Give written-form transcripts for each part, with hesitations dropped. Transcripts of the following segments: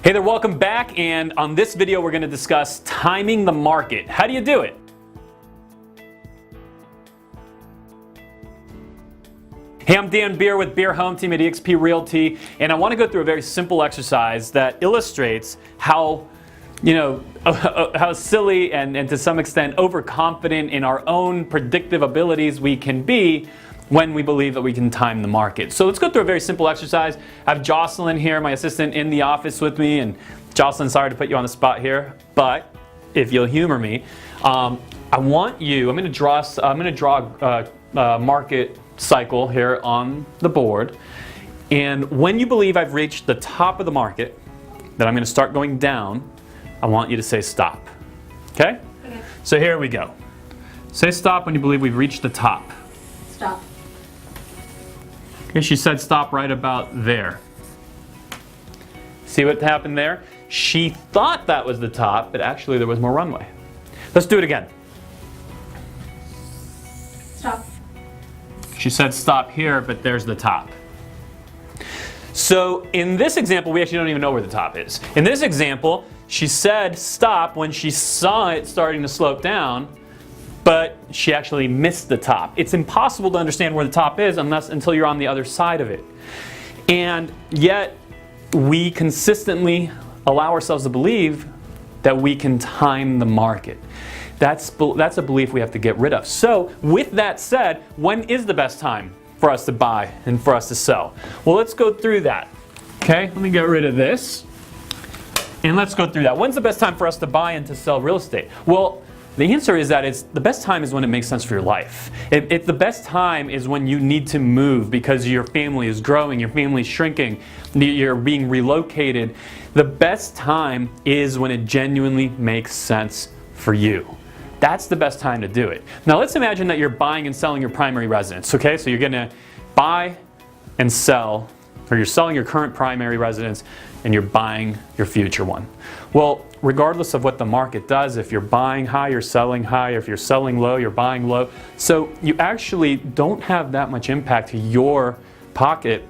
Hey there, welcome back, and on this video we're going to discuss timing the market. How do you do it? Hey, I'm Dan Beer with Beer Home Team at eXp Realty, and I want to go through a very simple exercise that illustrates how how silly and to some extent overconfident in our own predictive abilities we can be when we believe that we can time the market. So let's go through a very simple exercise. I have Jocelyn here, my assistant, in the office with me. And Jocelyn, sorry to put you on the spot here, but if you'll humor me, I'm going to draw a market cycle here on the board. And when you believe I've reached the top of the market, that I'm going to start going down, I want you to say stop. Okay? Okay. So here we go. Say stop when you believe we've reached the top. Stop. Okay, she said stop right about there. See what happened there? She thought that was the top, but actually there was more runway. Let's do it again. Stop. She said stop here, but there's the top. So in this example, we actually don't even know where the top is. In this example, she said stop when she saw it starting to slope down, but she actually missed the top. It's impossible to understand where the top is until you're on the other side of it. And yet, we consistently allow ourselves to believe that we can time the market. That's a belief we have to get rid of. So, with that said, when is the best time for us to buy and for us to sell? Well, let's go through that. Okay, let me get rid of this. And let's go through that. When's the best time for us to buy and to sell real estate? Well, the answer is that the best time is when it makes sense for your life. The best time is when you need to move because your family is growing, your family is shrinking, you're being relocated. The best time is when it genuinely makes sense for you. That's the best time to do it. Now let's imagine that you're buying and selling your primary residence, okay? So you're gonna buy and sell, or you're selling your current primary residence and you're buying your future one. Well, regardless of what the market does, if you're buying high, you're selling high. If you're selling low, you're buying low. So you actually don't have that much impact to your pocket,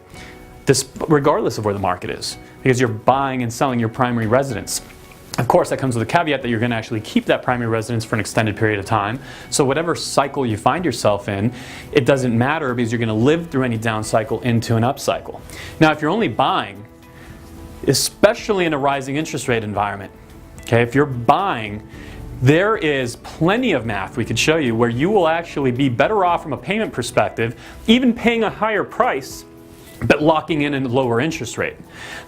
regardless of where the market is, because you're buying and selling your primary residence. Of course, that comes with a caveat that you're going to actually keep that primary residence for an extended period of time. So whatever cycle you find yourself in, it doesn't matter because you're going to live through any down cycle into an up cycle. Now, if you're only buying, especially in a rising interest rate environment, okay, if you're buying, there is plenty of math we could show you where you will actually be better off from a payment perspective, even paying a higher price, but locking in a lower interest rate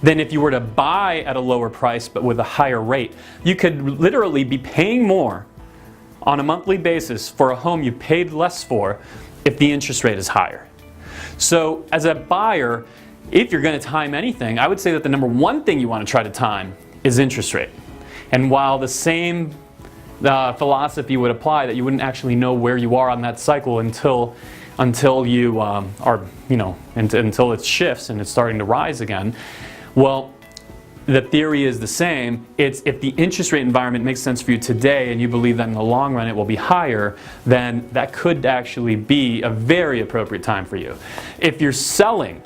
than if you were to buy at a lower price but with a higher rate. You could literally be paying more on a monthly basis for a home you paid less for if the interest rate is higher. So as a buyer, if you're going to time anything, I would say that the number one thing you want to try to time is interest rate. And while the same philosophy would apply that you wouldn't actually know where you are on that cycle until you until it shifts and it's starting to rise again, well, the theory is the same. It's if the interest rate environment makes sense for you today and you believe that in the long run it will be higher, then that could actually be a very appropriate time for you. If you're selling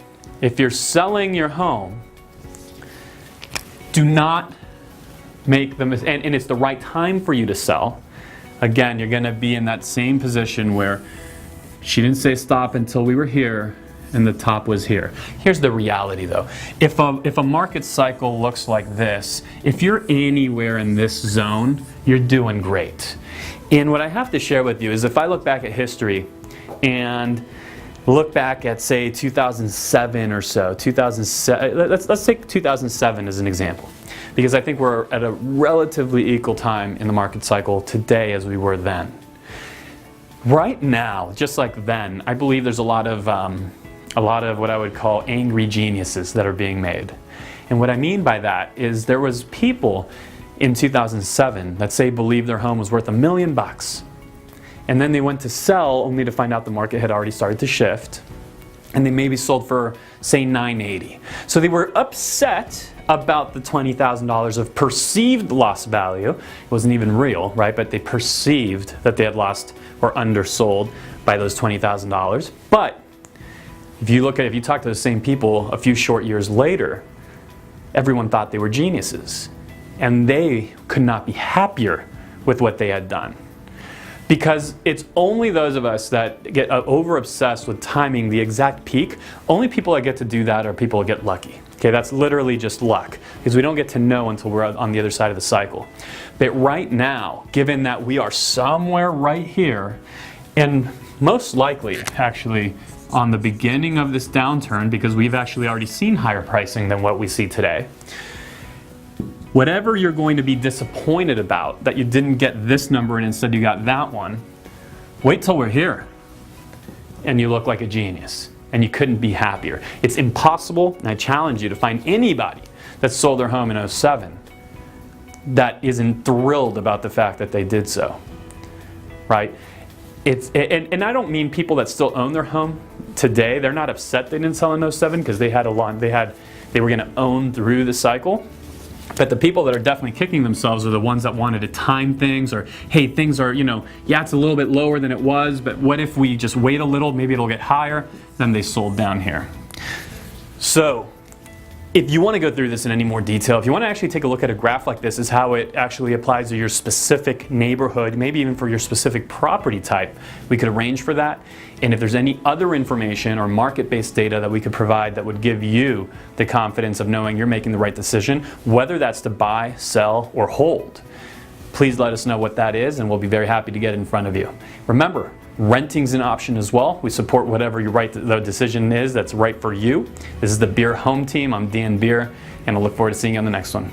your home, do not make them, and it's the right time for you to sell. Again, you're going to be in that same position where she didn't say stop until we were here and the top was here. Here's the reality though. If a market cycle looks like this, if you're anywhere in this zone, you're doing great. And what I have to share with you is if I look back at history and look back at, say, 2007 or so, 2007, let's take 2007 as an example, because I think we're at a relatively equal time in the market cycle today as we were then. Right now, just like then, I believe there's a lot of what I would call angry geniuses that are being made. And what I mean by that is there was people in 2007 that say believed their home was worth $1 million. And then they went to sell only to find out the market had already started to shift. And they maybe sold for, say, $980. So they were upset about the $20,000 of perceived lost value. It wasn't even real, right? But they perceived that they had lost or undersold by those $20,000. But if you talk to the same people a few short years later, everyone thought they were geniuses. And they could not be happier with what they had done. Because it's only those of us that get over obsessed with timing the exact peak. Only people that get to do that are people that get lucky. Okay, that's literally just luck, because we don't get to know until we're on the other side of the cycle. But right now, given that we are somewhere right here, and most likely actually on the beginning of this downturn, because we've actually already seen higher pricing than what we see today, whatever you're going to be disappointed about that you didn't get this number and instead you got that one, wait till we're here and you look like a genius and you couldn't be happier. It's impossible, and I challenge you to find anybody that sold their home in 07 that isn't thrilled about the fact that they did so, right? And I don't mean people that still own their home today. They're not upset they didn't sell in 07 because they were going to own through the cycle. But the people that are definitely kicking themselves are the ones that wanted to time things, or hey, things are, yeah, it's a little bit lower than it was, but what if we just wait a little, maybe it'll get higher. Then they sold down here. So if you want to go through this in any more detail, if you want to actually take a look at a graph like this, is how it actually applies to your specific neighborhood, maybe even for your specific property type, we could arrange for that. And if there's any other information or market-based data that we could provide that would give you the confidence of knowing you're making the right decision, whether that's to buy, sell, or hold, please let us know what that is, and we'll be very happy to get in front of you. Remember, renting's an option as well. We support whatever the decision is that's right for you. This is the Beer Home Team. I'm Dan Beer, and I look forward to seeing you on the next one.